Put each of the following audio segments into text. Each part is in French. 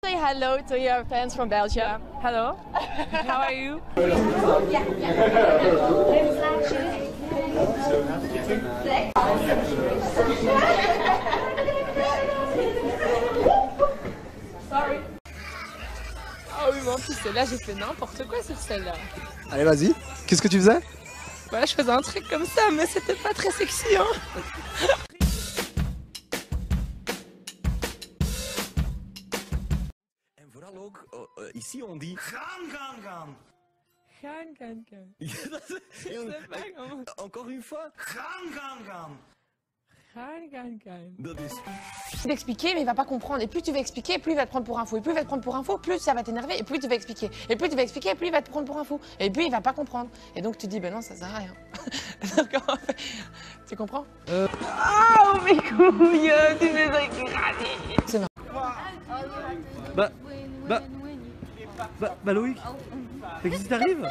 Say hello to your fans from Belgium. Hello. How are you? Sorry. Ah oui, mais en plus, celle-là, j'ai fait n'importe quoi sur celle-là. Allez, vas-y. Qu'est-ce que tu faisais? Voilà, je faisais un truc comme ça, mais c'était pas très sexy, hein. En vooral ook, ici on dit gaan, gaan, gaan. Gaan, gaan, gaan. Encore une fois, gaan, gaan, gaan. Gaan, gaan, gaan. Dat is... D'expliquer, mais il va pas comprendre. Et plus tu vas expliquer, plus il va te prendre pour un fou. Et plus il va te prendre pour un fou, plus ça va t'énerver. Et plus tu vas expliquer. Et plus tu vas expliquer, plus il va te prendre pour un fou. Et puis il va pas comprendre. Et donc tu dis, ben non, ça sert à rien. Donc, en fait, tu comprends? Oh mes couilles, tu les as écrasées. C'est marrant. Bah Loïc, qu'est-ce qui t'arrive?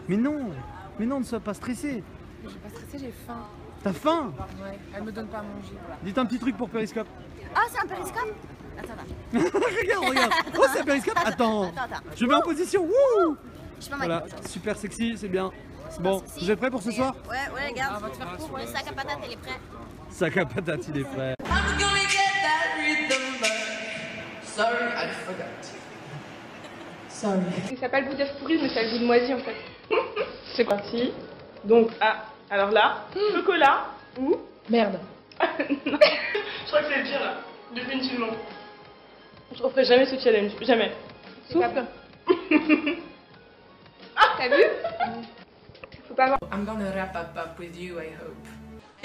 Mais non, ne sois pas stressé. Je vais pas stresser, j'ai faim. T'as faim? Ouais, elle me donne pas à manger. Dites un petit truc pour Périscope. Ah, c'est un périscope? Attends. Regarde. Oh, c'est un Périscope. Attends. Je mets en position. Wouh! Je suis pas Voilà, maquillée aujourd'hui. super sexy, c'est bien. Bon, vous êtes prêts pour ce soir? Ouais, regarde. Le sac à patates, il est prêt. Sac à patates, il est prêt. Sorry. Ça s'appelle boudin pourri, mais ça a le goût de moisi en fait. C'est parti. Donc, alors là, chocolat ou... Merde. Non. Je crois que c'est le pire là, définitivement. Je referai jamais ce challenge, jamais. Souffle. T'as vu? Faut pas avoir... I'm gonna wrap up with you, I hope.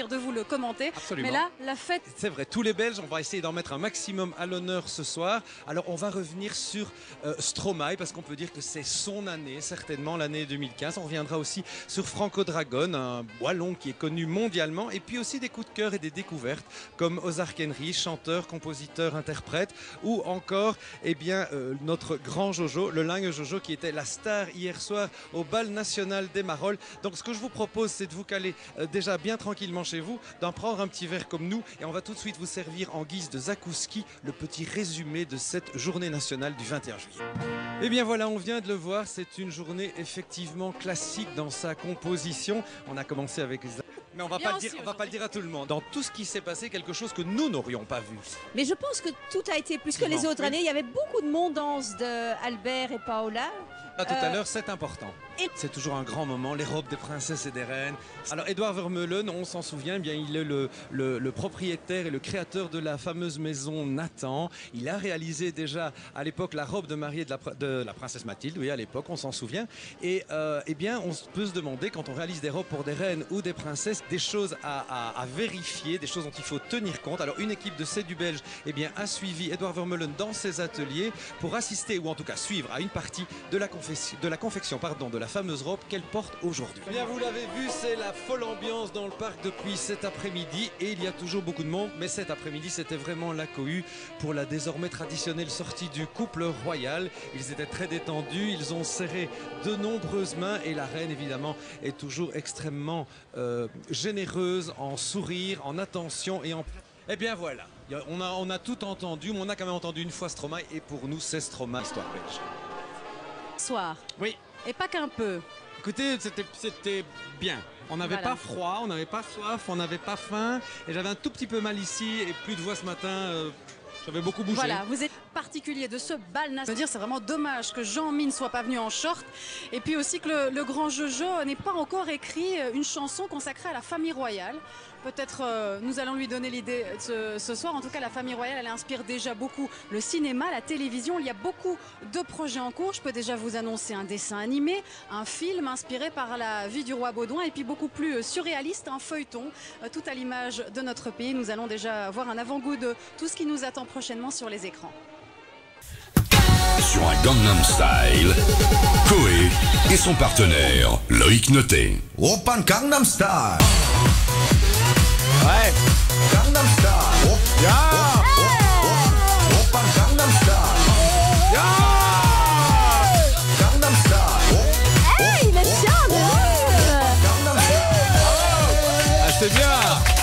De vous le commenter. Absolument. Mais là, la fête... C'est vrai, tous les Belges, on va essayer d'en mettre un maximum à l'honneur ce soir. Alors on va revenir sur Stromae, parce qu'on peut dire que c'est son année, certainement l'année 2015. On reviendra aussi sur Franco Dragon, un wallon qui est connu mondialement, et puis aussi des coups de cœur et des découvertes comme Ozark Henry, chanteur, compositeur, interprète, ou encore notre grand Jojo, le Lingue Jojo, qui était la star hier soir au bal national des Marolles. Donc ce que je vous propose, c'est de vous caler déjà bien tranquillement chez vous, d'en prendre un petit verre comme nous, et on va tout de suite vous servir en guise de zakouski le petit résumé de cette journée nationale du 21 juillet. Et bien voilà, on vient de le voir, c'est une journée effectivement classique dans sa composition. On a commencé avec... Mais on va pas le dire à tout le monde. Dans tout ce qui s'est passé, quelque chose que nous n'aurions pas vu. Mais je pense que tout a été plus que les autres années. Il y avait beaucoup de monde dans de Albert et Paola. Tout à l'heure, c'est important. C'est toujours un grand moment, les robes des princesses et des reines. Alors, Edouard Vermeulen, on s'en souvient, bien, il est le propriétaire et le créateur de la fameuse maison Nathan. Il a réalisé déjà à l'époque la robe de mariée de la princesse Mathilde, oui, à l'époque, on s'en souvient. Et eh bien, on peut se demander, quand on réalise des robes pour des reines ou des princesses, des choses à vérifier, des choses dont il faut tenir compte. Alors, une équipe de C'est du Belge eh bien, a suivi Edouard Vermeulen dans ses ateliers pour assister, ou en tout cas suivre, à une partie de la confection de la fameuse robe qu'elle porte aujourd'hui. Bien, vous l'avez vu, c'est la folle ambiance dans le parc depuis cet après-midi, et il y a toujours beaucoup de monde, mais cet après-midi c'était vraiment la cohue pour la désormais traditionnelle sortie du couple royal. Ils étaient très détendus, ils ont serré de nombreuses mains, et la reine évidemment est toujours extrêmement généreuse en sourire, en attention et en... Eh bien voilà, on a tout entendu, mais on a quand même entendu une fois Stromae, et pour nous c'est Stromae, histoire belge. Soir. Oui. Et pas qu'un peu. Écoutez, c'était bien. On n'avait pas froid, on n'avait pas soif, on n'avait pas faim. Et j'avais un tout petit peu mal ici et plus de voix ce matin. J'avais beaucoup bougé. Voilà, vous êtes particulier de ce bal national. C'est vraiment dommage que Jean-Mi ne soit pas venu en short. Et puis aussi que le grand Jojo n'ait pas encore écrit une chanson consacrée à la famille royale. Peut-être nous allons lui donner l'idée ce soir. En tout cas, la famille royale, elle inspire déjà beaucoup le cinéma, la télévision. Il y a beaucoup de projets en cours. Je peux déjà vous annoncer un dessin animé, un film inspiré par la vie du roi Baudouin, et puis beaucoup plus surréaliste, un feuilleton, tout à l'image de notre pays. Nous allons déjà voir un avant-goût de tout ce qui nous attend prochainement sur les écrans. Sur un Gangnam Style, Koé et son partenaire Loïc Noté. Open Gangnam Style. Ouais. Gangnam Style. Open Gangnam Style. Gangnam Style. Hey, il est bien, Ah, c'est bien.